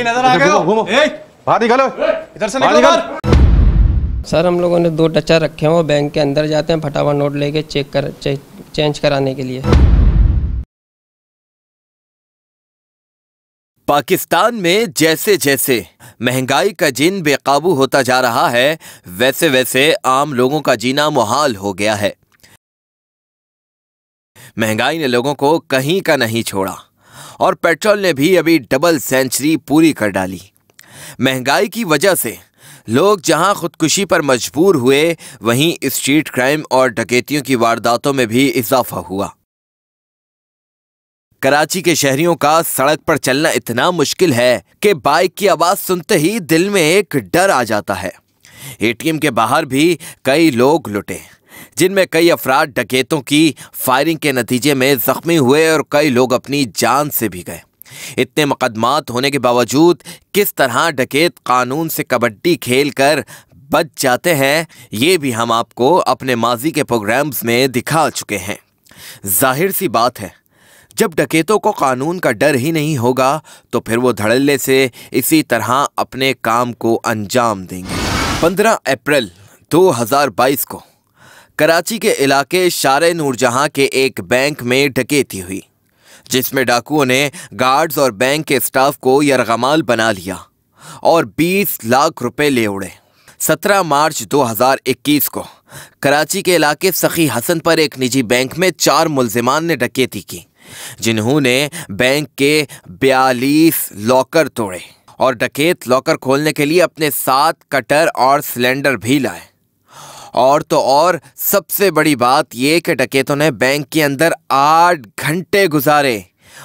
नजर आ गए हो? घूमो बाहर निकलो, इधर से निकलो बाहर। सर हम लोगों ने 2 टचर रखे हैं, वो बैंक के अंदर जाते हैं फटाफट नोट लेके चेंज कराने के लिए। पाकिस्तान में जैसे जैसे महंगाई का जिन बेकाबू होता जा रहा है, वैसे वैसे आम लोगों का जीना मुहाल हो गया है। महंगाई ने लोगों को कहीं का नहीं छोड़ा और पेट्रोल ने भी अभी डबल सेंचुरी पूरी कर डाली। महंगाई की वजह से लोग जहां खुदकुशी पर मजबूर हुए, वहीं स्ट्रीट क्राइम और डकैतियों की वारदातों में भी इजाफा हुआ। कराची के शहरियों का सड़क पर चलना इतना मुश्किल है कि बाइक की आवाज सुनते ही दिल में एक डर आ जाता है। एटीएम के बाहर भी कई लोग लुटे, जिनमें कई अफराद डकैतों की फायरिंग के नतीजे में जख्मी हुए और कई लोग अपनी जान से भी गए। इतने मुकदमात होने के बावजूद किस तरह डकैत कानून से कबड्डी खेलकर बच जाते हैं, ये भी हम आपको अपने माजी के प्रोग्राम्स में दिखा चुके हैं। जाहिर सी बात है, जब डकैतों को कानून का डर ही नहीं होगा तो फिर वो धड़ल्ले से इसी तरह अपने काम को अंजाम देंगे। 15 अप्रैल 2022 को कराची के इलाके शारे नूरजहां के एक बैंक में डकैती हुई, जिसमें डाकुओं ने गार्ड्स और बैंक के स्टाफ को यरगमाल बना लिया और 20 लाख रुपए ले उड़े। 17 मार्च 2021 को कराची के इलाके सखी हसन पर एक निजी बैंक में 4 मुल्जिमान ने डकैती की, जिन्होंने बैंक के 42 लॉकर तोड़े और डकैत लॉकर खोलने के लिए अपने साथ कटर और सिलेंडर भी लाए। और तो और सबसे बड़ी बात यह कि डकैतों ने बैंक के अंदर 8 घंटे गुजारे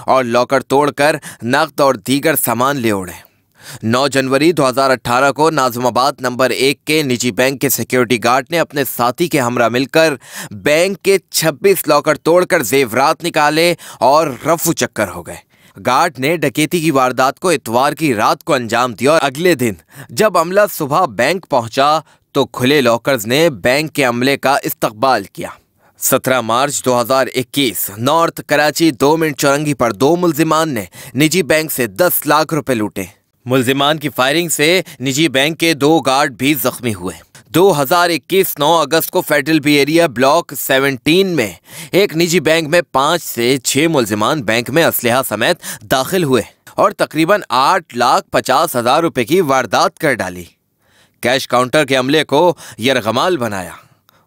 और लॉकर तोड़कर नकद और दीगर सामान ले उड़े। 9 जनवरी 2018 को नाज़िमाबाद नंबर 1 के निजी बैंक के सिक्योरिटी गार्ड ने अपने साथी के हमरा मिलकर बैंक के 26 लॉकर तोड़कर जेवरात निकाले और रफू चक्कर हो गए। गार्ड ने डकैती की वारदात को इतवार की रात को अंजाम दिया और अगले दिन जब अमला सुबह बैंक पहुंचा तो खुले लॉकर्स ने बैंक के अमले का इस्तकबाल किया। 17 मार्च 2021 नॉर्थ कराची 2 मिनट चौरंगी पर 2 मुल्जिमान ने निजी बैंक से 10 लाख रुपए लूटे। मुल्जिमान की फायरिंग से निजी बैंक के 2 गार्ड भी जख्मी हुए। 2021 9 अगस्त को फेडरल बी एरिया ब्लॉक 17 में एक निजी बैंक में 5 से 6 मुल्जिमान बैंक में असलहा समेत दाखिल हुए और तकरीबन 8,50,000 रुपए की वारदात कर डाली। कैश काउंटर के अमले को यरगमाल बनाया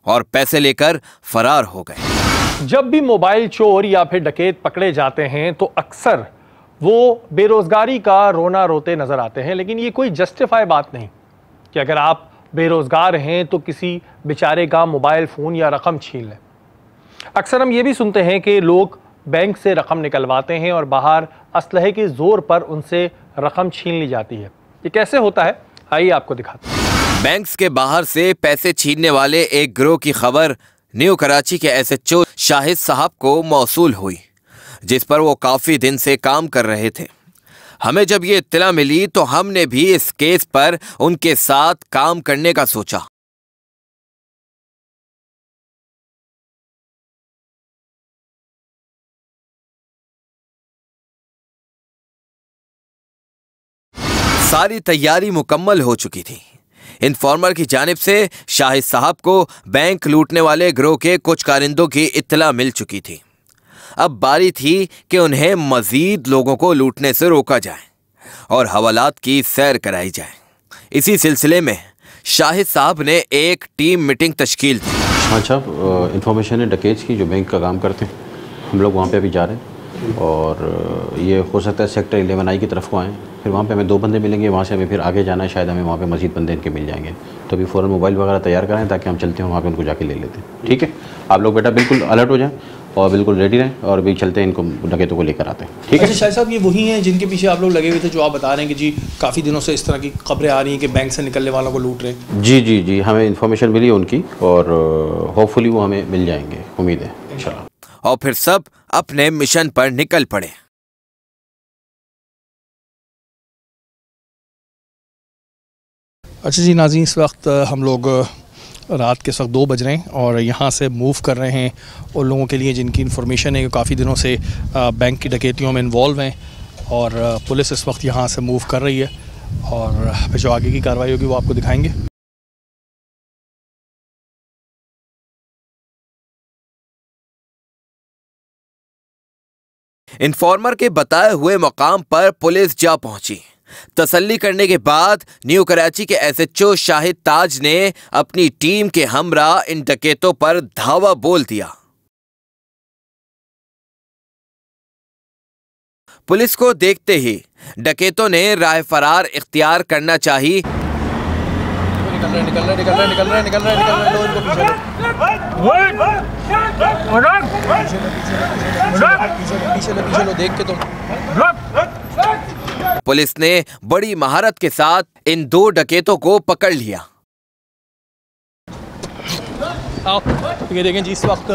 और पैसे लेकर फरार हो गए। जब भी मोबाइल चोर या फिर डकैत पकड़े जाते हैं तो अक्सर वो बेरोजगारी का रोना रोते नजर आते हैं, लेकिन ये कोई जस्टिफाई बात नहीं कि अगर आप बेरोजगार हैं तो किसी बेचारे का मोबाइल फ़ोन या रकम छीन लें। अक्सर हम ये भी सुनते हैं कि लोग बैंक से रकम निकलवाते हैं और बाहर असलहे के ज़ोर पर उनसे रकम छीन ली जाती है। ये कैसे होता है, आइए आपको दिखाते हैं। बैंक्स के बाहर से पैसे छीनने वाले एक गिरोह की खबर न्यू कराची के SHO शाहिद साहब को मौसूल हुई, जिस पर वो काफ़ी दिन से काम कर रहे थे। हमें जब ये इत्तला मिली तो हमने भी इस केस पर उनके साथ काम करने का सोचा। सारी तैयारी मुकम्मल हो चुकी थी। इन्फॉर्मर की जानिब से शाहिद साहब को बैंक लूटने वाले गिरोह के कुछ कारिंदों की इत्तला मिल चुकी थी। अब बारी थी कि उन्हें मजीद लोगों को लूटने से रोका जाए और हवालात की सैर कराई जाए। इसी सिलसिले में शाहिद साहब ने एक टीम मीटिंग तश्कील दी। हाँ साहब, इंफॉर्मेशन है डकैत की जो बैंक का काम करते हैं, हम लोग वहाँ पे अभी जा रहे हैं और ये हो सकता है सेक्टर 11I की तरफ को आएँ, फिर वहाँ पे हमें 2 बंदे मिलेंगे, वहाँ से हमें फिर आगे जाना है, शायद हमें वहाँ पे मज़ीद बंदे इनके मिल जाएंगे। तो अभी फ़ौरन मोबाइल वगैरह तैयार कराएं ताकि हम चलते हैं वहाँ पे उनको जाके ले लेते हैं। ठीक है, आप लोग बेटा बिल्कुल अलर्ट हो जाएं और बिल्कुल रेडी रहें और अभी चलते हैं, इनको डकैतों को लेकर आते हैं। ठीक है। अच्छा शाहिद साहब, ये वही हैं जिनके पीछे आप लोग लगे हुए थे, जो आप बता रहे हैं कि जी काफ़ी दिनों से इस तरह की खबरें आ रही हैं कि बैंक से निकलने वालों को लूट रहे हैं? जी जी जी, हमें इन्फॉर्मेशन मिली उनकी और होपफुली वो हमें मिल जाएंगे, उम्मीद है इंशाल्लाह। और फिर सब अपने मिशन पर निकल पड़े। अच्छा जी नाज़रीन, इस वक्त हम लोग रात के वक्त 2 बज रहे हैं और यहाँ से मूव कर रहे हैं उन लोगों के लिए जिनकी इन्फॉर्मेशन है कि काफ़ी दिनों से बैंक की डकैतियों में इन्वॉल्व हैं और पुलिस इस वक्त यहाँ से मूव कर रही है और फिर जो आगे की कार्रवाई होगी वो आपको दिखाएंगे। इन्फॉर्मर के बताए हुए मुकाम पर पुलिस जा पहुंची। तसल्ली करने के बाद न्यू कराची के एसएचओ शाहिद ताज ने अपनी टीम के हमरा इन डकैतों पर धावा बोल दिया। पुलिस को देखते ही डकैतों ने राह फरार इख्तियार करना चाहिए। पुलिस ने बड़ी महारत के साथ इन 2 डकैतों को पकड़ लिया। ये देखें जी, इस वक्त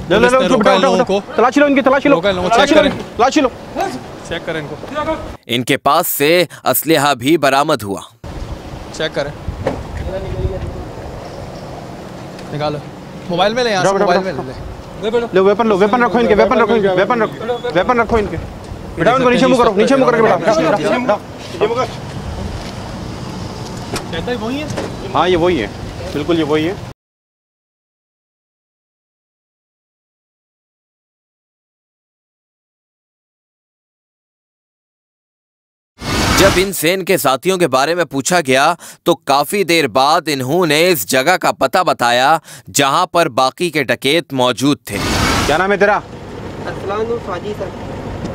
तलाशी लो, इनकी तलाशी लो, तलाशी लो, चेक करें इनको। इनके पास से असलहा भी बरामद हुआ। चेक करें, निकालो, मोबाइल में ले, यहाँ से मोबाइल में ले लो, वेपन रखो इनके, वेपन रखो इनके, बिठाओ इनको, नीचे मुँह करो, नीचे मुँह करके बिठाओ। वही है? हाँ ये वही है, बिल्कुल ये वही है। जब इन सेन के साथियों के बारे में पूछा गया तो काफी देर बाद इन्होंने इस जगह का पता बताया जहां पर बाकी के डकैत मौजूद थे। क्या नाम है तेरा?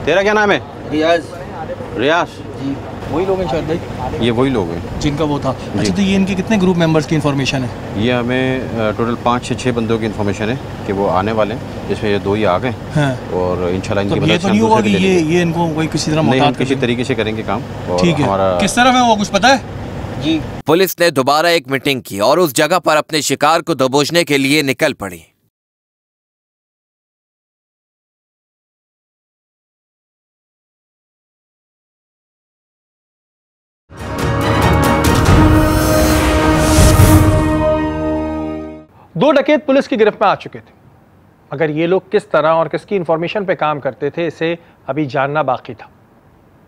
तेरा क्या नाम है? रियाज जी, वही लोग हैं शायद भाई? ये वही लोग हैं जिनका वो था। अच्छा, तो ये इनके कितने ग्रुप मेंबर्स की इन्फॉर्मेशन है? ये हमें टोटल 5 से 6 बंदों की इन्फॉर्मेशन है कि वो आने वाले हैं, जिसमें ये 2 ही आ गए हैं और इंशाल्लाह इनकी मदद से हम दूसरे के लिए ये इनको कोई किसी तरह नहीं, किसी तरीके से करेंगे काम। ठीक है, हमारा किस तरफ है वो कुछ पता है जी? पुलिस ने दोबारा एक मीटिंग की और उस जगह पर अपने शिकार को दबोचने के लिए निकल पड़ी। दो डकैत पुलिस की गिरफ्त में आ चुके थे, मगर ये लोग किस तरह और किसकी इंफॉर्मेशन पे काम करते थे इसे अभी जानना बाकी था।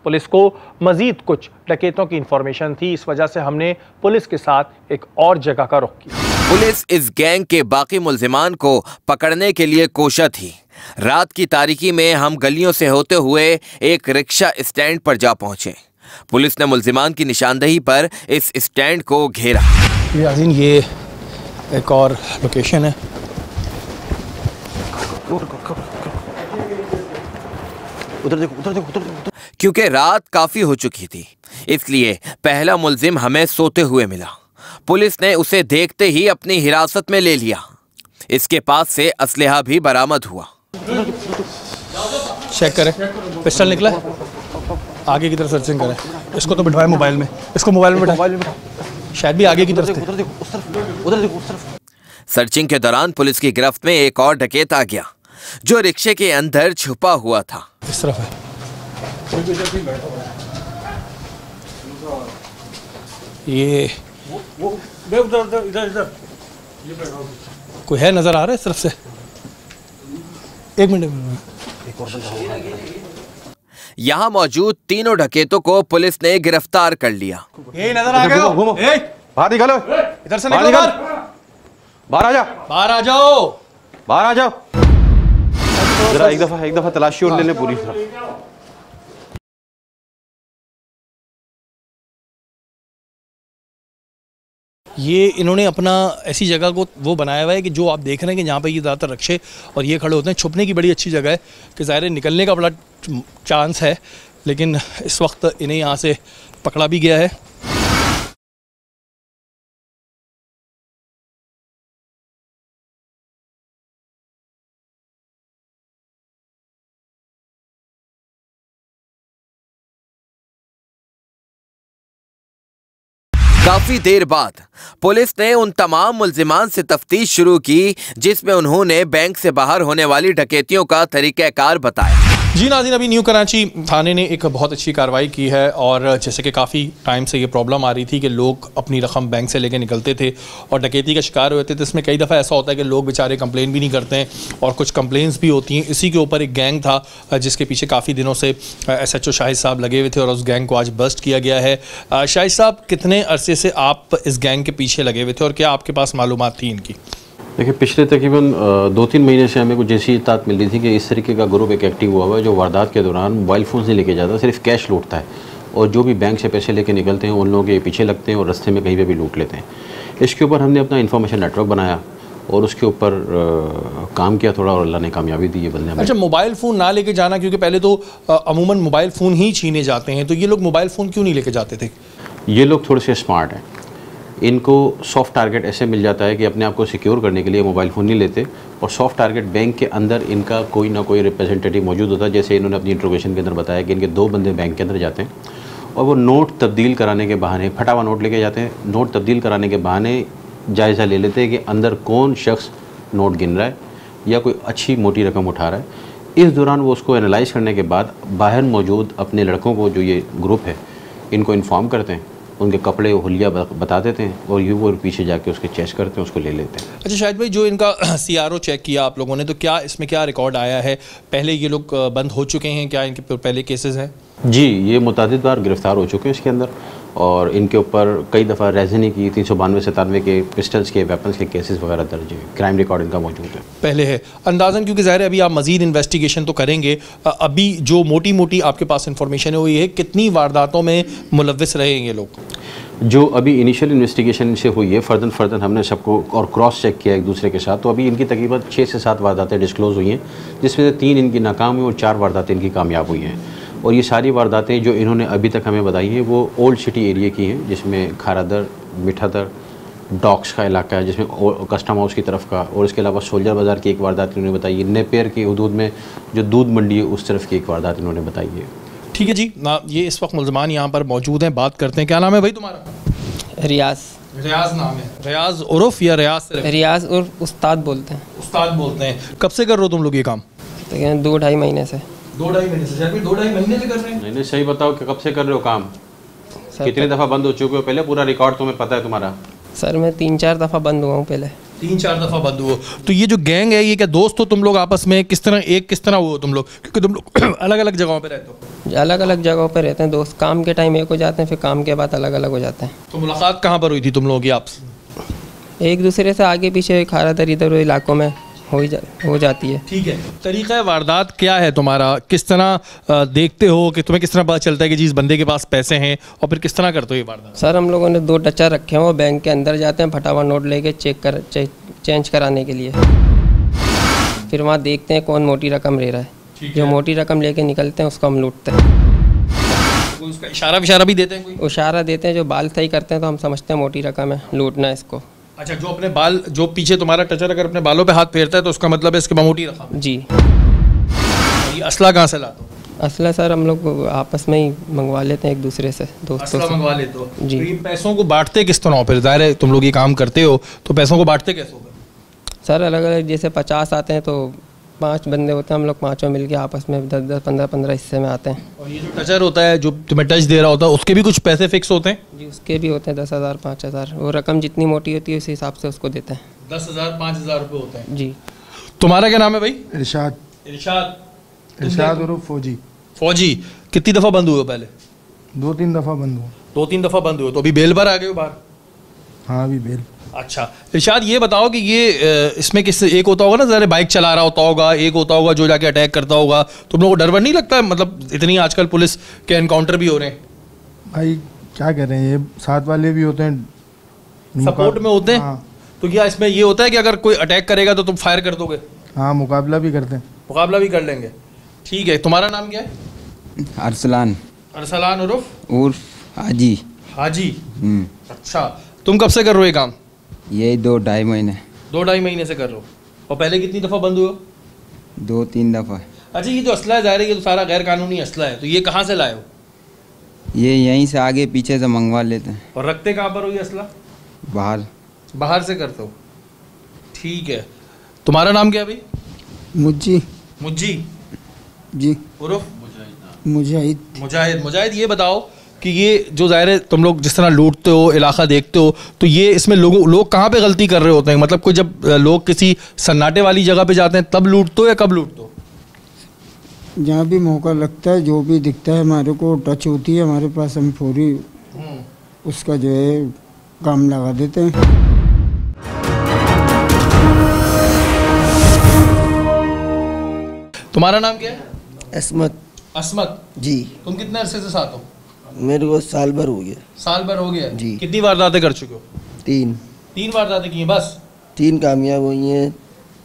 पुलिस को मजीद कुछ डकैतों की इंफॉर्मेशन थी, इस वजह से हमने पुलिस के साथ एक और जगह का रुख किया। पुलिस इस गैंग के बाकी मुल्जिमान को पकड़ने के लिए कोशा थी। रात की तारीकी में हम गलियों से होते हुए एक रिक्शा स्टैंड पर जा पहुंचे। पुलिस ने मुल्जिमान की निशानदेही पर इस स्टैंड को घेरा। ये एक और लोकेशन है। उधर देखो। क्योंकि रात काफी हो चुकी थी, इसलिए पहला मुल्जिम हमें सोते हुए मिला। पुलिस ने उसे देखते ही अपनी हिरासत में ले लिया। इसके पास से असलहा भी बरामद हुआ। चेक करें, पिस्टल निकला, आगे की तरफ सर्चिंग करें। इसको तो बिठवाएं मोबाइल में, इसको मोबाइल में बिठा, शायद भी आगे की तरफ। उधर देखो, उस तरफ। सर्चिंग के दौरान पुलिस की गिरफ्त में एक और डकैत आ गया जो रिक्शे के अंदर छुपा हुआ था। इस तरफ है। ये इधर कोई है, नजर आ रहा है इस तरफ से? एक मिनट। यहाँ मौजूद तीनों डकैतों को पुलिस ने गिरफ्तार कर लिया। ये नजर आ गया, घूमो, बाहर निकालो, इधर से निकलो, बाहर आ जाओ, बाहर आ जाओ, बाहर आ जाओ। जरा एक दफा तलाशी और ले लें पूरी तरह। ये इन्होंने अपना ऐसी जगह को वो बनाया हुआ है कि जो आप देख रहे हैं कि जहाँ पे ये ज़्यादातर रक्षे और ये खड़े होते हैं। छुपने की बड़ी अच्छी जगह है कि ज़ाहिर है निकलने का बड़ा चांस है, लेकिन इस वक्त इन्हें यहाँ से पकड़ा भी गया है। काफी देर बाद पुलिस ने उन तमाम मुल्जिमान से तफ्तीश शुरू की जिसमें उन्होंने बैंक से बाहर होने वाली डकैतियों का तरीक़ाकार बताया। जी नाज़रीन, अभी न्यू कराची थाने ने एक बहुत अच्छी कार्रवाई की है। और जैसे कि काफ़ी टाइम से ये प्रॉब्लम आ रही थी कि लोग अपनी रकम बैंक से लेके निकलते थे और डकैती का शिकार हुए थे, तो इसमें कई दफ़ा ऐसा होता है कि लोग बेचारे कंप्लेन भी नहीं करते हैं और कुछ कंप्लेंट्स भी होती हैं। इसी के ऊपर एक गैंग था जिसके पीछे काफ़ी दिनों से SHO शाहिद साहब लगे हुए थे और उस गैंग को आज बस्ट किया गया है। शाहिद साहब, कितने अरसे से आप इस गैंग के पीछे लगे हुए थे और क्या आपके पास मालूमात थी इनकी? देखिए, पिछले तकरीबन 2-3 महीने से हमें कुछ जैसी इत्तात मिल रही थी कि इस तरीके का ग्रुप एक एक्टिव हुआ है जो वारदात के दौरान मोबाइल फ़ोन से लेके जाता है, सिर्फ कैश लूटता है और जो भी बैंक से पैसे लेके निकलते हैं उन लोगों के पीछे लगते हैं और रास्ते में कहीं पे भी लूट लेते हैं। इसके ऊपर हमने अपना इन्फॉर्मेशन नेटवर्क बनाया और उसके ऊपर काम किया थोड़ा और अल्लाह ने कामयाबी दी। ये बंदे अच्छा, मोबाइल फ़ोन ना लेके जाना, क्योंकि पहले तो अमूमन मोबाइल फ़ोन ही छीने जाते हैं, तो ये लोग मोबाइल फ़ोन क्यों नहीं लेके जाते थे? ये लोग थोड़े से स्मार्ट हैं। इनको सॉफ्ट टारगेट ऐसे मिल जाता है कि अपने आप को सिक्योर करने के लिए मोबाइल फ़ोन नहीं लेते और सॉफ्ट टारगेट बैंक के अंदर इनका कोई ना कोई रिप्रेजेंटेटिव मौजूद होता है। जैसे इन्होंने अपनी इंट्रोगेशन के अंदर बताया कि इनके 2 बंदे बैंक के अंदर जाते हैं और वो नोट तब्दील कराने के बहाने, फटा हुआ नोट लेके जाते हैं, नोट तब्दील कराने के बहाने जायज़ा ले लेते हैं कि अंदर कौन शख्स नोट गिन रहा है या कोई अच्छी मोटी रकम उठा रहा है। इस दौरान वो उसको एनालाइज़ करने के बाद बाहर मौजूद अपने लड़कों को, जो ये ग्रुप है, इनको इन्फॉर्म करते हैं, उनके कपड़े हुलिया बता देते हैं और ये वो पीछे जाके उसके चेक करते हैं, उसको ले लेते हैं। अच्छा शाहिद भाई, जो इनका CRO चेक किया आप लोगों ने, तो क्या इसमें क्या रिकॉर्ड आया है? पहले ये लोग बंद हो चुके हैं क्या? इनके पहले केसेस हैं? जी, ये मुतादिद बार गिरफ़्तार हो चुके हैं इसके अंदर और इनके ऊपर कई दफ़ा रेज़नी की 392-97 के पिस्टल्स के, वेपन्स के केसेस वगैरह दर्ज है। क्राइम रिकॉर्ड इनका मौजूद है पहले है अंदाज़न, क्योंकि ज़ाहिर है अभी आप मज़ीद इन्वेस्टिगेशन तो करेंगे। अभी जो मोटी मोटी आपके पास इन्फॉर्मेशन है वो ये है, कितनी वारदातों में मुलव्विस रहे हैं ये लोग? जो अभी इनिशियल इन्वेस्टिगेशन से हुई है, फ़र्दन हमने सबको और क्रॉस चेक किया एक दूसरे के साथ, तो अभी इनकी तकरीबन 6 से 7 वारदातें डिस्क्लोज़ हुई हैं, जिसमें से 3 इनकी नाकाम हुई और 4 वारदातें इनकी कामयाब हुई हैं। और ये सारी वारदातें जो इन्होंने अभी तक हमें बताई हैं वो ओल्ड सिटी एरिया की हैं, जिसमें खारादर, मिठादर, डॉक्स का इलाका है जिसमें कस्टम हाउस की तरफ का, और इसके अलावा सोल्जर बाज़ार की एक वारदात इन्होंने बताई है। नेपियर की हदूद में जो दूध मंडी है उस तरफ की एक वारदात इन्होंने बताई है। ठीक है जी ना, ये इस वक्त मुल्ज़मान यहाँ पर मौजूद हैं, बात करते हैं। क्या नाम है भाई तुम्हारा? रियाज। रियाज नाम है। रियाज उर्फ या रियाज? रियाज उर्फ उस्ताद बोलते हैं। उस्ताद बोलते हैं। कब से कर रहे हो तुम लोग ये काम? तो 2-2.5 महीने से। 2-2.5 महीने से? 2-2.5 महीने से कर रहे हैं? नहीं, सही बताओ कि कब से कर रहे हो काम? कितनी दफ़ा बंद हो चुके हो? पहले पूरा रिकॉर्ड तुम्हें पता है तुम्हारा? सर मैं 3-4 दफ़ा बंद हुआ हूँ पहले। 3-4 दफ़ा बंद हुआ। तो ये जो गैंग है, ये क्या दोस्त हो तुम लोग आपस में? किस तरह हुआ तुम लोग? क्योंकि तुम लोग अलग अलग जगहों पे रहते हो। अलग अलग जगहों पे रहते हैं दोस्त। काम के टाइम एक हो जाते हैं, फिर काम के बाद अलग अलग हो जाते हैं। तो मुलाकात कहाँ पर हुई थी तुम लोगों की आपस? एक दूसरे से आगे पीछे खारादर इधर इलाकों में हो जाती है। ठीक है, तरीक़ा वारदात क्या है तुम्हारा? किस तरह देखते हो कि तुम्हें किस तरह पता चलता है कि जिस बंदे के पास पैसे हैं, और फिर किस तरह करते हो ये वारदात? सर हम लोगों ने 2 टचर रखे हैं, वो बैंक के अंदर जाते हैं, फटा हुआ नोट लेके चेंज कराने के लिए। फिर वहाँ देखते हैं कौन मोटी रकम ले रहा है। जो मोटी रकम लेके निकलते हैं उसको हम लूटते हैं। उसका इशारा भी देते हैं? कोई इशारा देते हैं, जो बाल सही करते हैं तो हम समझते हैं मोटी रकम है, लूटना है इसको। अच्छा, जो अपने बाल, जो पीछे तुम्हारा टचर अगर अपने बालों पे हाथ फेरता है तो उसका मतलब है इसके मोटी रकम? जी। ये असला कहाँ से लाते हो? असला सर हम लोग आपस में ही मंगवा लेते हैं एक दूसरे से, दोस्तों से मंगवा लेते हो जी। तो ये पैसों को बांटते किस तरह हो? फिर ज़ाहिर है तुम लोग ये काम करते हो तो पैसों को बांटते कैसे हो? सर अलग अलग, जैसे 50 आते हैं तो 5 बंदे होते हैं, हम लोग पाँचों मिलके आपस में 10-10, 15-15 हिस्से में आते हैं। और ये जो टचर होता है जो तुम्हें टच दे रहा होता है, उसके भी कुछ पैसे फिक्स होते हैं? जी, उसके भी होते हैं 10,000, 5,000। वो रकम जितनी मोटी होती है उसी हिसाब से उसको देते हैं। 10,000, 5,000 रुपये होते हैं जी। तुम्हारा क्या नाम है भाई? इरशाद। इरशाद उर्फ फौजी। फौजी, कितनी दफ़ा बंद हुए हो पहले? 2-3 दफ़ा बंद हुआ। 2-3 दफ़ा बंद हुए, तो अभी बेल पर आ गए हो बाहर? हाँ, अभी बेल। अच्छा इरशाद, ये बताओ कि ये इसमें किस एक होता होगा ना, ज़रा बाइक चला रहा होता होगा, एक होता होगा जो जाके अटैक करता होगा, तुम लोगों को डर वर नहीं लगता है? मतलब इतनी आजकल पुलिस के एनकाउंटर भी हो रहे हैं। भाई क्या कर रहे हैं, ये साथ वाले भी होते हैं, सपोर्ट में होते हैं। हाँ। तो क्या इसमें ये होता है कि अगर कोई अटैक करेगा तो तुम फायर कर दोगे? हाँ, मुकाबला भी करते हैं। मुकाबला भी कर लेंगे। ठीक है, तुम्हारा नाम क्या है? अरसलान। अरसलान उर्फ हाजी। हाजी। अच्छा, तुम कब से कर रहे हो ये काम? यही 2-2.5 महीने। 2-2.5 महीने से कर रहे हो। और पहले कितनी दफ़ा बंद हुए? 2-3 दफ़ा। अच्छा, ये जो असला है ज़ाहिर है ये तो सारा गैर कानूनी असला है, तो ये कहाँ से लाए हो? ये यहीं से आगे पीछे से मंगवा लेते हैं। और रखते कहाँ पर हो ये असला? बाहर। बाहर से करते हो? ठीक है, तुम्हारा नाम क्या है भाई? मुज्जी। मुज्जी। जी। उर्फ मुजाहिद। मुजाहिद, ये बताओ कि ये जो ज़ाहिर है तुम लोग जिस तरह लूटते हो, इलाका देखते हो, तो ये इसमें लोग कहाँ पे गलती कर रहे होते हैं? मतलब कोई जब लोग किसी सन्नाटे वाली जगह पे जाते हैं तब लूटते हो या कब लूटते हो? जहाँ भी मौका लगता है, जो भी दिखता है हमारे को, टच होती है हमारे पास, हम फौरी उसका जो है काम लगा देते हैं। तुम्हारा नाम क्या है? असमत जी। तुम कितने अरसे से साथ हो? मेरे को साल भर हो गया। साल भर हो गया जी। कितनी वारदातें कर चुके हो? 3 वारदातें की हैं बस? 3 कामयाब हुई हैं।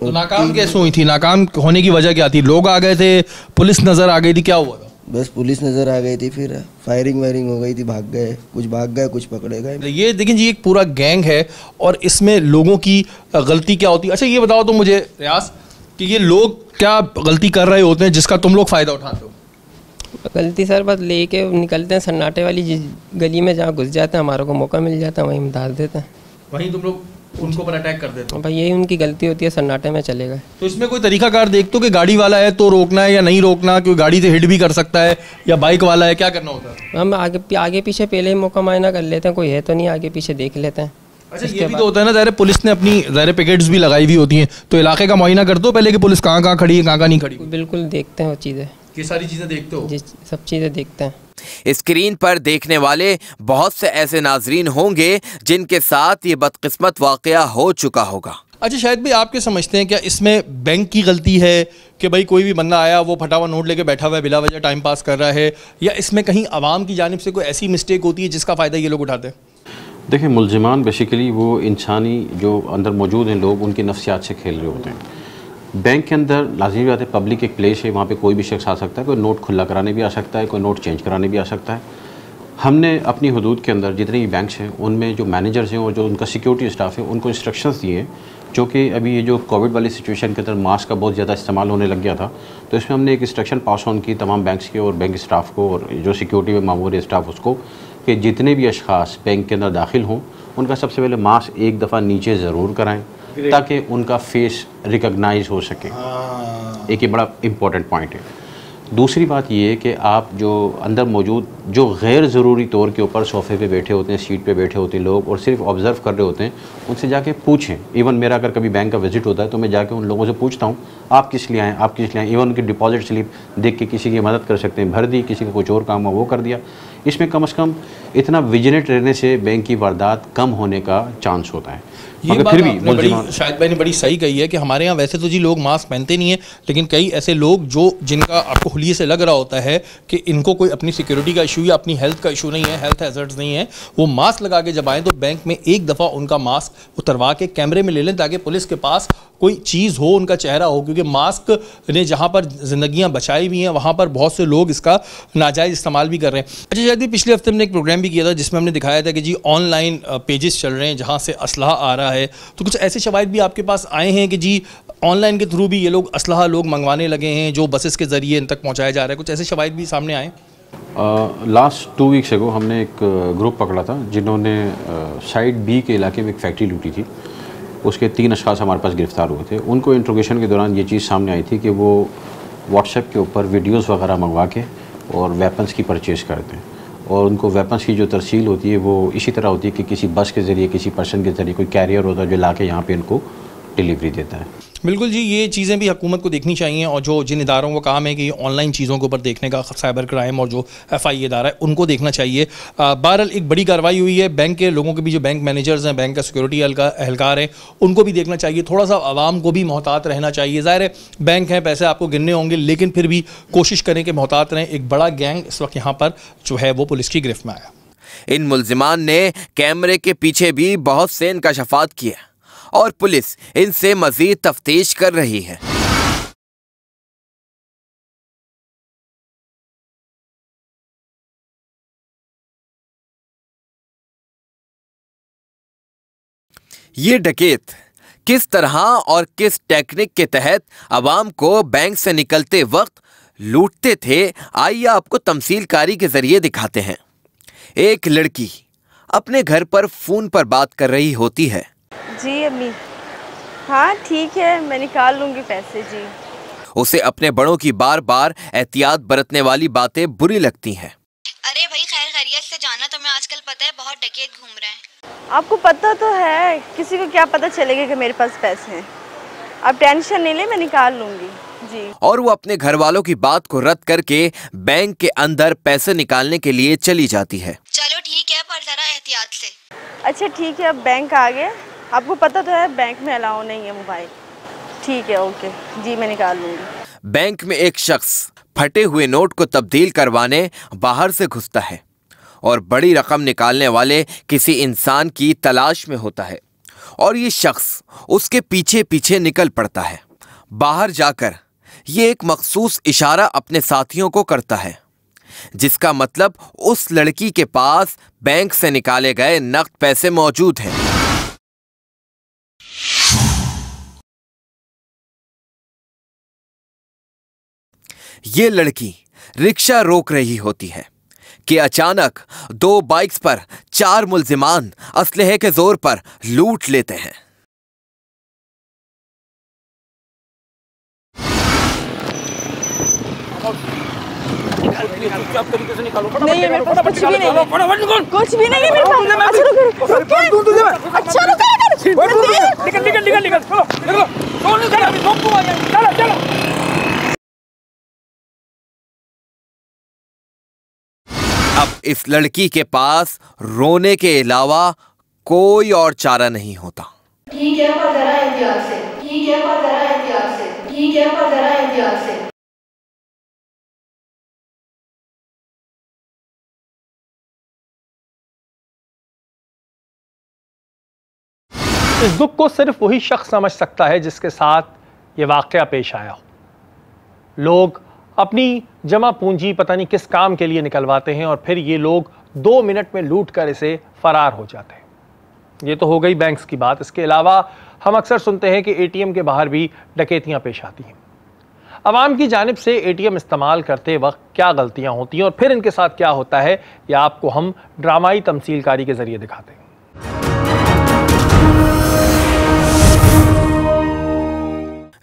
तो नाकाम कैसे हुई थी? नाकाम होने की वजह क्या थी? लोग आ गए थे, पुलिस नजर आ गई थी, क्या हुआ था? बस पुलिस नज़र आ गई थी, फिर फायरिंग वायरिंग हो गई थी, भाग गए, कुछ पकड़े गए। ये देखिए जी, एक पूरा गैंग है और इसमें लोगों की गलती क्या होती है? अच्छा ये बताओ तो मुझे रियाज कि ये लोग क्या गलती कर रहे होते हैं जिसका तुम लोग फ़ायदा उठाते हो? गलती सर बस लेके निकलते हैं सन्नाटे वाली गली में, जहाँ घुस जाते हैं, हमारे को मौका मिल जाता है, वहीं हम डाल देते हैं, वहीं तुम लोग उनको पर अटैक कर देते हो। भाई यही उनकी गलती होती है, सन्नाटे में चले गए। तो इसमें कोई तरीकाकार देखते हो कि गाड़ी वाला है तो रोकना है या नहीं रोकना, क्योंकि गाड़ी से हिट भी कर सकता है, या बाइक वाला है, क्या करना होता है? हम आगे पीछे पहले ही मौका मायना कर लेते हैं, कोई है तो नहीं, आगे पीछे देख लेते हैं। अच्छा ये भी तो होता है ना, ज़ाहिर पुलिस ने अपनी ज़ाहिर पिकेट्स भी लगाई हुई होती हैं, तो इलाके का मुआयना करते हो पहले कि पुलिस कहाँ कहाँ खड़ी है, कहाँ कहाँ नहीं खड़ी? बिल्कुल देखते हैं वो चीज़ें, ये सारी चीज़ें देखते हो? जी सब चीज़ें देखते हैं। स्क्रीन पर देखने वाले बहुत से ऐसे नाजरीन होंगे जिनके साथ ये बदकिस्मत वाकया हो चुका होगा। अच्छा शायद भी आपके समझते हैं क्या इसमें बैंक की गलती है कि भाई कोई भी बंदा आया वो फटा हुआ नोट लेके बैठा हुआ है, बिला वजह टाइम पास कर रहा है, या इसमें कहीं आवाम की जानिब से कोई ऐसी मिस्टेक होती है जिसका फ़ायदा ये लोग उठाते हैं? देखिए, मुलजिमान बेसिकली वो इंसानी जो अंदर मौजूद हैं लोग, उनकी नफ्सियात से खेल रहे होते हैं। बैंक के अंदर लाज़मी बात है, पब्लिक एक प्लेस है, वहाँ पे कोई भी शख्स आ सकता है, कोई नोट खुला कराने भी आ सकता है, कोई नोट चेंज कराने भी आ सकता है। हमने अपनी हदूद के अंदर जितने भी बैंक्स हैं उनमें जो मैनेजर्स हैं और जो उनका सिक्योरिटी स्टाफ है उनको इंस्ट्रक्शंस दिए हैं, जो कि अभी ये जो कोविड वाली सिचुएशन के अंदर मास्क का बहुत ज़्यादा इस्तेमाल होने लग गया था, तो इसमें हमने एक इंस्ट्रक्शन पास ऑन की तमाम बैंक्स के और बैंक स्टाफ को और जो सिक्योरिटी में मामूर है स्टाफ उसको, कि जितने भी अशखास बैंक के अंदर दाखिल हों उनका सबसे पहले मास्क एक दफ़ा नीचे ज़रूर कराएं ताकि उनका फेस रिकग्नाइज हो सके। एक ये बड़ा इम्पोर्टेंट पॉइंट है। दूसरी बात ये है कि आप जो अंदर मौजूद जो गैर ज़रूरी तौर के ऊपर सोफ़े पे बैठे होते हैं, सीट पे बैठे होते हैं लोग और सिर्फ ऑब्ज़र्व कर रहे होते हैं, उनसे जाके पूछें। इवन मेरा अगर कभी बैंक का विज़िट होता है तो मैं जाके उन लोगों से पूछता हूँ आप किस लिए आएँ, आप किस लिए आएँ। इवन उनकी डिपॉजिट स्लिप देख के किसी की मदद कर सकते हैं, भर दी, किसी का कुछ और काम हुआ वो कर दिया। इसमें कम से कम इतना विजिलेंट रहने से बैंक की वारदात कम होने का चांस होता है। ये बात फिर भी शाहिद भाई ने बड़ी सही कही है कि हमारे यहाँ वैसे तो जी लोग मास्क पहनते नहीं है, लेकिन कई ऐसे लोग जो जिनका आपको हुलिये से लग रहा होता है कि इनको कोई अपनी सिक्योरिटी का इशू या अपनी हेल्थ का इशू नहीं है, हेल्थ हैजर्ड्स नहीं है, वो मास्क लगा के जब आएँ तो बैंक में एक दफ़ा उनका मास्क उतरवा के कैमरे में ले लें ताकि पुलिस के पास कोई चीज़ हो, उनका चेहरा हो, क्योंकि मास्क ने जहाँ पर ज़िंदगियाँ बचाई हुई हैं वहाँ पर बहुत से लोग इसका नाजायज़ इस्तेमाल भी कर रहे हैं। अच्छा शायद भी पिछले हफ्ते हमने एक प्रोग्राम भी किया था जिसमें हमने दिखाया था कि जी ऑनलाइन पेजेस चल रहे हैं जहाँ से असलहा आ रहा है, तो कुछ ऐसे शवाहिद भी आपके पास आए हैं कि जी ऑनलाइन के थ्रू भी ये लोग असलहा लोग मंगवाने लगे हैं जो बसेस के ज़रिए इन तक पहुँचाया जा रहा है? कुछ ऐसे शवाहिद भी सामने आए? लास्ट 2 वीक्स अगो हमने एक ग्रुप पकड़ा था जिन्होंने साइड बी के इलाके में एक फैक्ट्री लूटी थी। उसके 3 अशख़ास हमारे पास गिरफ़्तार हुए थे। उनको इंट्रोगेशन के दौरान ये चीज़ सामने आई थी कि वो व्हाट्सएप के ऊपर वीडियोस वगैरह मंगवा के और वेपन्स की परचेज़ करते हैं, और उनको वेपन्स की जो तरसील होती है वो इसी तरह होती है कि किसी बस के ज़रिए, किसी पर्सन के ज़रिए कोई कैरियर होता है जो ला के यहाँ पर इनको डिलीवरी देता है। बिल्कुल जी, ये चीज़ें भी हुकूमत को देखनी चाहिए, और जो जिन इदारों का काम है कि ऑनलाइन चीज़ों के ऊपर देखने का, साइबर क्राइम और जो FI इदारा है उनको देखना चाहिए। बहरहाल एक बड़ी कार्रवाई हुई है, बैंक के लोगों के भी जो बैंक मैनेजर्स हैं, बैंक का सिक्योरिटी एहलकार हैं, उनको भी देखना चाहिए। थोड़ा सा आवाम को भी मोहतात रहना चाहिए। ज़ाहिर है बैंक हैं, पैसे आपको गिनने होंगे, लेकिन फिर भी कोशिश करें कि मोहतात रहें। एक बड़ा गैंग इस वक्त यहाँ पर जो है वो पुलिस की गिरफ्त में आया। इन मुल्जिमान ने कैमरे के पीछे भी बहुत से इंकशाफात किए और पुलिस इनसे मजीद तफ्तीश कर रही है। ये डकैत किस तरह और किस टेक्निक के तहत अवाम को बैंक से निकलते वक्त लूटते थे, आइए आपको तमसीलकारी के जरिए दिखाते हैं। एक लड़की अपने घर पर फोन पर बात कर रही होती है। जी अम्मी, हाँ ठीक है, मैं निकाल लूँगी पैसे जी। उसे अपने बड़ों की बार बार एहतियात बरतने वाली बातें बुरी लगती हैं। अरे भाई खैर खैरियत से जाना, तुम्हें आजकल पता है बहुत डकैत घूम रहे हैं। आपको पता तो है, किसी को क्या पता चलेगा कि मेरे पास पैसे हैं। आप टेंशन नहीं ले, मैं निकाल लूंगी जी। और वो अपने घर वालों की बात को रद्द करके बैंक के अंदर पैसे निकालने के लिए चली जाती है। चलो ठीक है, पर जरा एहतियात से। अच्छा ठीक है, अब बैंक आ गए। आपको पता तो है बैंक में अलाउ नहीं है मोबाइल। ठीक है, ओके जी, मैं निकाल लूंगी। बैंक में एक शख्स फटे हुए नोट को तब्दील करवाने बाहर से घुसता है और बड़ी रकम निकालने वाले किसी इंसान की तलाश में होता है और ये शख्स उसके पीछे पीछे निकल पड़ता है। बाहर जाकर ये एक मखसूस इशारा अपने साथियों को करता है, जिसका मतलब उस लड़की के पास बैंक से निकाले गए नकद पैसे मौजूद हैं। ये लड़की रिक्शा रोक रही होती है कि अचानक 2 बाइक्स पर 4 मुल्जिमान असलहे के जोर पर लूट लेते हैं। नहीं है मेरे पास कुछ भी नहीं है, कुछ भी नहीं है मेरे पास। अच्छा अब इस लड़की के पास रोने के अलावा कोई और चारा नहीं होता। ठीक है पर जरा एहतियात से, ठीक है पर जरा एहतियात से, ठीक है पर जरा एहतियात से। इस दुख को सिर्फ वही शख्स समझ सकता है जिसके साथ ये वाकया पेश आया हो। लोग अपनी जमा पूंजी पता नहीं किस काम के लिए निकलवाते हैं और फिर ये लोग 2 मिनट में लूट कर इसे फरार हो जाते हैं। ये तो हो गई बैंक्स की बात। इसके अलावा हम अक्सर सुनते हैं कि एटीएम के बाहर भी डकैतियां पेश आती हैं। अवाम की जानिब से एटीएम इस्तेमाल करते वक्त क्या गलतियां होती हैं और फिर इनके साथ क्या होता है, यह आपको हम ड्रामाई तमसीलकारी के जरिए दिखाते हैं।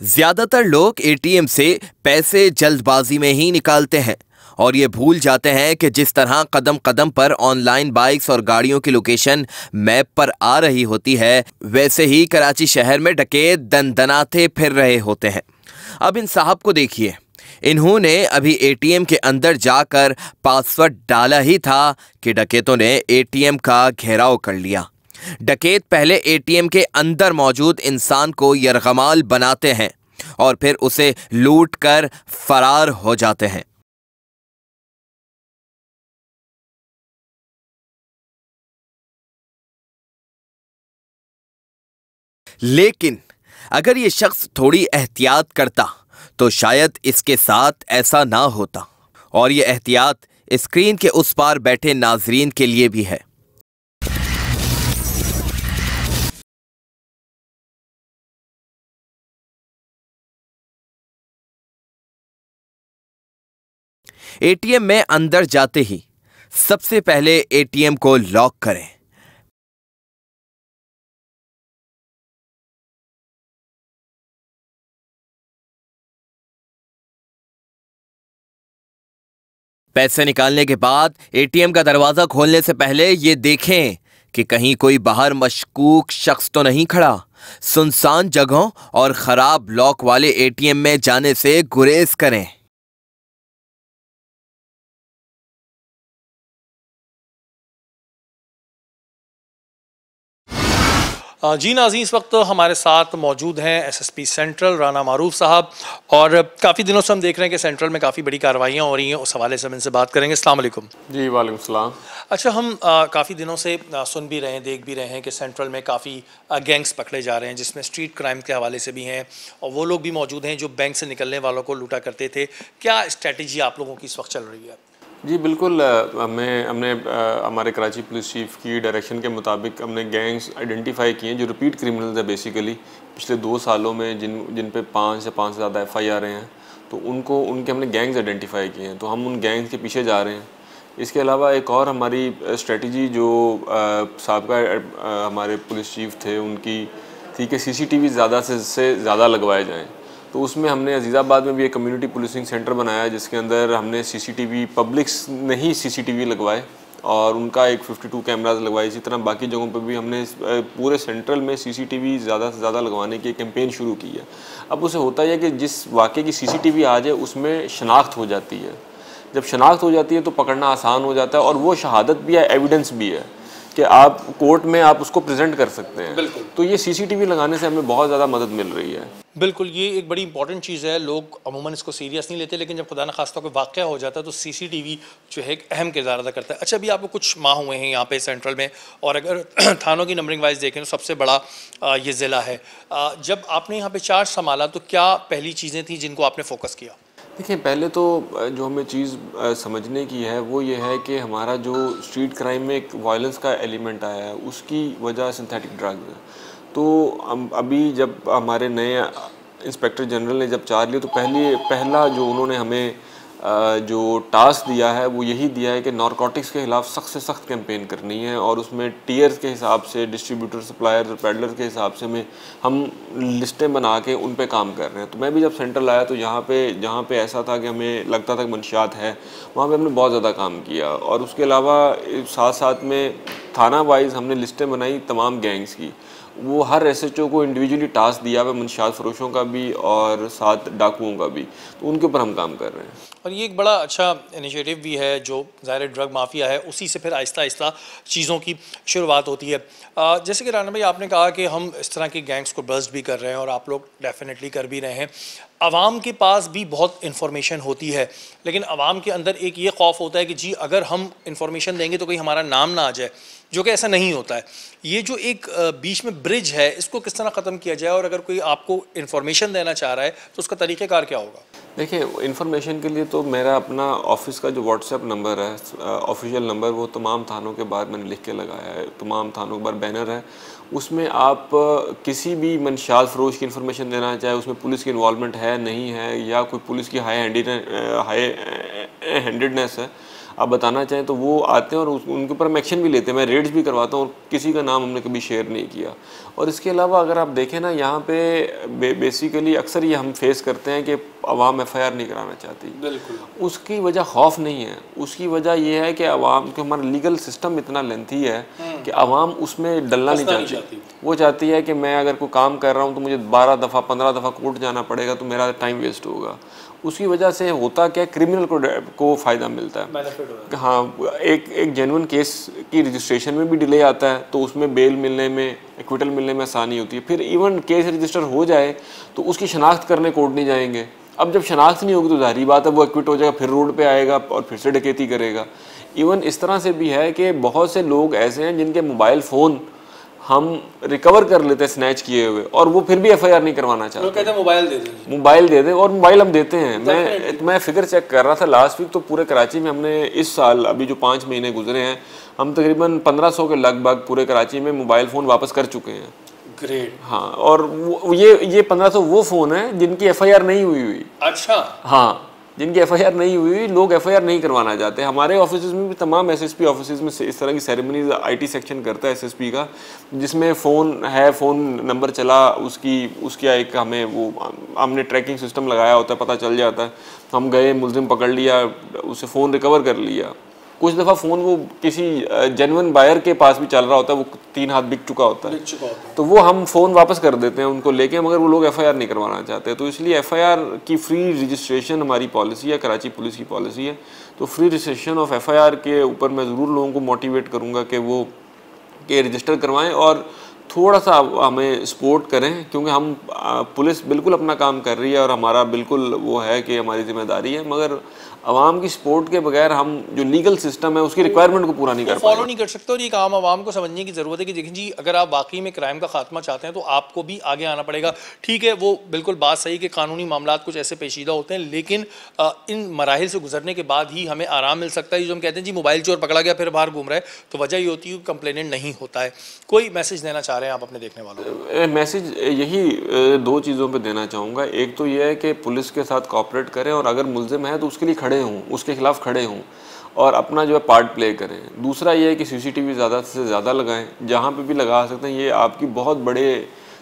ज्यादातर लोग एटीएम से पैसे जल्दबाजी में ही निकालते हैं और ये भूल जाते हैं कि जिस तरह कदम कदम पर ऑनलाइन बाइक्स और गाड़ियों की लोकेशन मैप पर आ रही होती है, वैसे ही कराची शहर में डकैत दनदनाते फिर रहे होते हैं। अब इन साहब को देखिए, इन्होंने अभी एटीएम के अंदर जाकर पासवर्ड डाला ही था कि डकैतों ने एटीएम का घेराव कर लिया। डकैत पहले एटीएम के अंदर मौजूद इंसान को यरगमाल बनाते हैं और फिर उसे लूट कर फरार हो जाते हैं। लेकिन अगर ये शख्स थोड़ी एहतियात करता तो शायद इसके साथ ऐसा ना होता। और ये एहतियात स्क्रीन के उस पार बैठे नाजरीन के लिए भी है। एटीएम में अंदर जाते ही सबसे पहले एटीएम को लॉक करें। पैसे निकालने के बाद एटीएम का दरवाजा खोलने से पहले ये देखें कि कहीं कोई बाहर मशकूक शख्स तो नहीं खड़ा। सुनसान जगहों और खराब लॉक वाले एटीएम में जाने से गुरेज करें। जी नाज़रीन, इस वक्त हमारे साथ मौजूद हैं एसएसपी सेंट्रल राना मारूफ साहब, और काफ़ी दिनों से हम देख रहे हैं कि सेंट्रल में काफ़ी बड़ी कार्रवाइयाँ हो रही हैं। उस हवाले से हम इनसे बात करेंगे। अस्सलाम वालेकुम। जी वालेकुम सलाम। अच्छा, हम काफ़ी दिनों से सुन भी रहे हैं, देख भी रहे हैं कि सेंट्रल में काफ़ी गैंग्स पकड़े जा रहे हैं, जिसमें स्ट्रीट क्राइम के हवाले से भी हैं और वो लोग भी मौजूद हैं जो बैंक से निकलने वालों को लूटा करते थे। क्या स्ट्रैटेजी आप लोगों की इस वक्त चल रही है? जी बिल्कुल, हमने हमारे कराची पुलिस चीफ की डायरेक्शन के मुताबिक हमने गैंग्स आइडेंटिफाई किए हैं जो रिपीट क्रिमिनल्स है। बेसिकली पिछले 2 सालों में जिन पे 5 या 5 से ज़्यादा FIR हैं, तो उनके हमने गैंग्स आइडेंटिफाई किए हैं, तो हम उन गैंग्स के पीछे जा रहे हैं। इसके अलावा एक और हमारी स्ट्रेटजी जो साबका हमारे पुलिस चीफ थे उनकी थी कि CCTV ज़्यादा से ज़्यादा लगवाए जाएँ। तो उसमें हमने अजीज़ाबाद में भी एक कम्युनिटी पुलिसिंग सेंटर बनाया जिसके अंदर हमने CCTV पब्लिक्स ने ही CCTV लगवाए और उनका एक 52 कैमराज लगवाए। इसी तरह बाकी जगहों पर भी हमने पूरे सेंट्रल में CCTV ज़्यादा से ज़्यादा लगवाने की कैंपेन शुरू की है। अब उसे होता है कि जिस वाक़े की CCTV आ जाए उसमें शनाख्त हो जाती है। जब शनाख्त हो जाती है तो पकड़ना आसान हो जाता है और वो शहादत भी है, एविडेंस भी है कि आप कोर्ट में आप उसको प्रेजेंट कर सकते हैं। तो ये CCTV लगाने से हमें बहुत ज़्यादा मदद मिल रही है। बिल्कुल, ये एक बड़ी इंपॉर्टेंट चीज़ है। लोग अमूमन इसको सीरियस नहीं लेते, लेकिन जब खुदा न खास्ता कोई वाक़या हो जाता है तो CCTV जो है एक अहम किरदार अदा करता है। अच्छा, अभी आपको कुछ माह हुए हैं यहाँ पे सेंट्रल में, और अगर थानों की नंबरिंग वाइज देखें तो सबसे बड़ा ये ज़िला है। जब आपने यहाँ पे चार्ज संभाला तो क्या पहली चीज़ें थी जिनको आपने फोकस किया? देखिए, पहले तो जो हमें चीज़ समझने की है वो ये है कि हमारा जो स्ट्रीट क्राइम में एक वायलेंस का एलिमेंट आया है उसकी वजह सिंथेटिक ड्रग्स है। तो अभी जब हमारे नए इंस्पेक्टर जनरल ने जब चार्ज लिया तो पहला जो उन्होंने हमें जो टास्क दिया है वो यही दिया है कि नारकोटिक्स के ख़िलाफ़ सख्त से सख्त कैंपेन करनी है और उसमें टीयर्स के हिसाब से, डिस्ट्रीब्यूटर, सप्लायर, पैडलर के हिसाब से हम लिस्टें बना के उन पे काम कर रहे हैं। तो मैं भी जब सेंट्रल आया तो जहाँ पे ऐसा था कि हमें लगता था कि मंशियात है, वहाँ पे हमने बहुत ज़्यादा काम किया। और उसके अलावा साथ साथ में थाना वाइज हमने लिस्टें बनाई तमाम गैंग्स की। वो हर SHO को इंडिविजुअली टास्क दिया हुआ, मंशियात फरोशों का भी और साथ डाकुओं का भी, तो उनके ऊपर हम काम कर रहे हैं। और ये एक बड़ा अच्छा इनिशिएटिव भी है जो ज़ाहिर ड्रग माफिया है, उसी से फिर आहिस्ता आहिस्ता चीज़ों की शुरुआत होती है। जैसे कि राना भाई आपने कहा कि हम इस तरह की गैंग्स को बस्ट भी कर रहे हैं और आप लोग डेफिनेटली कर भी रहे हैं। आवाम के पास भी बहुत इन्फॉर्मेशन होती है, लेकिन आवाम के अंदर एक ये खौफ होता है कि जी अगर हम इन्फॉर्मेशन देंगे तो कहीं हमारा नाम ना आ जाए, जो कि ऐसा नहीं होता है। ये जो एक बीच में ब्रिज है, इसको किस तरह ख़त्म किया जाए, और अगर कोई आपको इन्फॉर्मेशन देना चाह रहा है तो उसका तरीक़ेकार क्या होगा? देखिए, इन्फॉर्मेशन के लिए तो मेरा अपना ऑफिस का जो व्हाट्सएप नंबर है, ऑफिशियल नंबर, वो तमाम थानों के बाहर मैंने लिख के लगाया है। तमाम थानों के बाहर बैनर है, उसमें आप किसी भी मंशियात फरोश की इन्फॉर्मेशन देना चाहे, उसमें पुलिस की इन्वॉल्वमेंट है नहीं है या कोई पुलिस की हाई हैंडेडनेस है, आप बताना चाहें तो वो आते हैं और उनके ऊपर हम एक्शन भी लेते हैं। मैं रेड्स भी करवाता हूँ और किसी का नाम हमने कभी शेयर नहीं किया। और इसके अलावा अगर आप देखें ना, यहाँ पे बेसिकली अक्सर ये हम फेस करते हैं कि अवाम FIR नहीं कराना चाहती। बिल्कुल, उसकी वजह खौफ नहीं है, उसकी वजह यह है कि अवाम के हमारा लीगल सिस्टम इतना लेंथी है कि अवाम उसमें डलना नहीं चाहती। वो चाहती है कि मैं अगर कोई काम कर रहा हूँ तो मुझे 12 दफ़ा 15 दफ़ा कोर्ट जाना पड़ेगा तो मेरा टाइम वेस्ट होगा। उसकी वजह से होता क्या, क्रिमिनल को फ़ायदा मिलता है। हाँ, एक जेन्युइन केस की रजिस्ट्रेशन में भी डिले आता है तो उसमें बेल मिलने में, एक्विटल मिलने में आसानी होती है। फिर इवन केस रजिस्टर हो जाए तो उसकी शनाख्त करने कोर्ट नहीं जाएंगे। अब जब शनाख्त नहीं होगी तो जाहिर बात है वो एक्विट हो जाएगा, फिर रोड पे आएगा और फिर से डकैती करेगा। इवन इस तरह से भी है कि बहुत से लोग ऐसे हैं जिनके मोबाइल फ़ोन हम रिकवर कर लेते हैं स्नैच किए हुए, और वो फिर भी FIR नहीं करवाना चाहते। कहते हैं मोबाइल दे दें, और मोबाइल हम देते हैं। मैं फिगर चेक कर रहा था लास्ट वीक, तो पूरे कराची में हमने इस साल अभी जो 5 महीने गुजरे हैं, हम तकरीबन 1500 के लगभग पूरे कराची में मोबाइल फ़ोन वापस कर चुके हैं। ग्रेट। हाँ, और ये 1500 वो फ़ोन है जिनकी FIR नहीं हुई। अच्छा। हाँ, जिनकी FIR नहीं हुई, लोग FIR नहीं करवाना चाहते। हमारे ऑफिस में भी तमाम SSP ऑफिस में इस तरह की सेरेमनीज IT सेक्शन करता है SSP का, जिसमें फ़ोन है, फ़ोन नंबर चला, उसकी एक हमने ट्रैकिंग सिस्टम लगाया होता है, पता चल जाता है। हम गए, मुलजिम पकड़ लिया, उसे फ़ोन रिकवर कर लिया। कुछ दफ़ा फ़ोन वो किसी जेन्युइन बायर के पास भी चल रहा होता है, वो 3 हाथ बिक चुका होता है, तो वो हम फ़ोन वापस कर देते हैं उनको लेके, मगर वो लोग FIR नहीं करवाना चाहते। तो इसलिए FIR की फ्री रजिस्ट्रेशन हमारी पॉलिसी है, कराची पुलिस की पॉलिसी है। तो फ्री रजिस्ट्रेशन ऑफ FIR के ऊपर मैं ज़रूर लोगों को मोटिवेट करूँगा कि वो रजिस्टर करवाएँ और थोड़ा सा हमें सपोर्ट करें, क्योंकि हम पुलिस बिल्कुल अपना काम कर रही है और हमारा बिल्कुल वो है कि हमारी जिम्मेदारी है, मगर आवाम की सपोर्ट के बगैर हम जो लीगल सिस्टम है उसकी रिक्वायरमेंट को पूरा नहीं कर फॉलो नहीं कर सकते। और ये काम आवाम को समझने की ज़रूरत है कि देखें जी, अगर आप वाकई में क्राइम का खात्मा चाहते हैं तो आपको भी आगे आना पड़ेगा। ठीक है, वो बिल्कुल बात सही कि कानूनी मामला कुछ ऐसे पेचीदा होते हैं, लेकिन इन मराहिल से गुजरने के बाद ही हमें आराम मिल सकता है। जो हम कहते हैं जी मोबाइल चोर पकड़ा गया फिर बाहर घूम रहा है, तो वजह ये होती है कि कंप्लेनेंट नहीं होता है। कोई मैसेज देना चाह रहे हैं आप अपने देखने वालों को? मैसेज यही 2 चीज़ों पर देना चाहूँगा। एक तो ये है कि पुलिस के साथ कॉपरेट करें और अगर मुल्जिम है तो उसके लिए खड़े हों, उसके खिलाफ खड़े हों और अपना जो है पार्ट प्ले करें। दूसरा ये है कि CCTV ज़्यादा से ज़्यादा लगाएं, जहाँ पे भी लगा सकते हैं। ये आपकी बहुत बड़े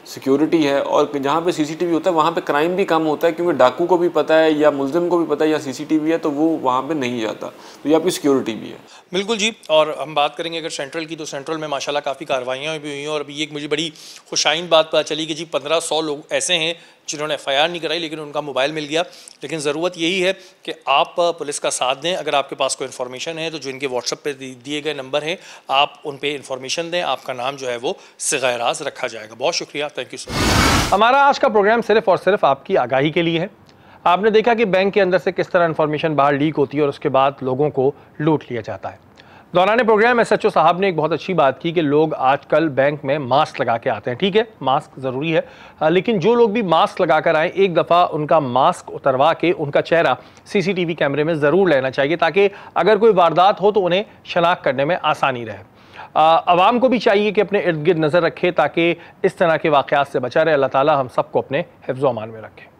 सिक्योरिटी है, और जहाँ पे सीसीटीवी होता है वहाँ पे क्राइम भी कम होता है, क्योंकि डाकू को भी पता है या मुलजिम को भी पता है या सीसीटीवी है, तो वो वहाँ पे नहीं जाता। तो ये आपकी सिक्योरिटी भी है। बिल्कुल जी। और हम बात करेंगे अगर सेंट्रल की, तो सेंट्रल में माशाल्लाह काफ़ी कार्रवाइयाँ भी हुई हैं। और अभी एक मुझे बड़ी खुशाइन बात पता चली कि जी 1500 लोग ऐसे हैं जिन्होंने FIR नहीं कराई, लेकिन उनका मोबाइल मिल गया। लेकिन ज़रूरत यही है कि आप पुलिस का साथ दें। अगर आपके पास कोई इन्फॉर्मेशन है तो जो इनके व्हाट्सएप पे दिए गए नंबर हैं, आप उन पे इन्फॉर्मेशन दें। आपका नाम जो है वो सिग़ाराज रखा जाएगा। बहुत शुक्रिया, थैंक यू सो मच। हमारा आज का प्रोग्राम सिर्फ और सिर्फ आपकी आगाही के लिए है। आपने देखा कि बैंक के अंदर से किस तरह इन्फॉर्मेशन बाहर लीक होती है और उसके बाद लोगों को लूट लिया जाता है। दौरान प्रोग्राम SHO साहब ने एक बहुत अच्छी बात की कि लोग आजकल बैंक में मास्क लगा के आते हैं। ठीक है, मास्क ज़रूरी है, लेकिन जो लोग भी मास्क लगा कर आए, एक दफ़ा उनका मास्क उतरवा के उनका चेहरा CCTV कैमरे में ज़रूर लेना चाहिए, ताकि अगर कोई वारदात हो तो उन्हें शनाख्त करने में आसानी रहे। आवाम को भी चाहिए कि अपने इर्द गिर्द नज़र रखे ताकि इस तरह के वाक़यात से बचा रहे। अल्लाह ताला हम सबको अपने हिफ्ज़-ओ-अमान में रखे।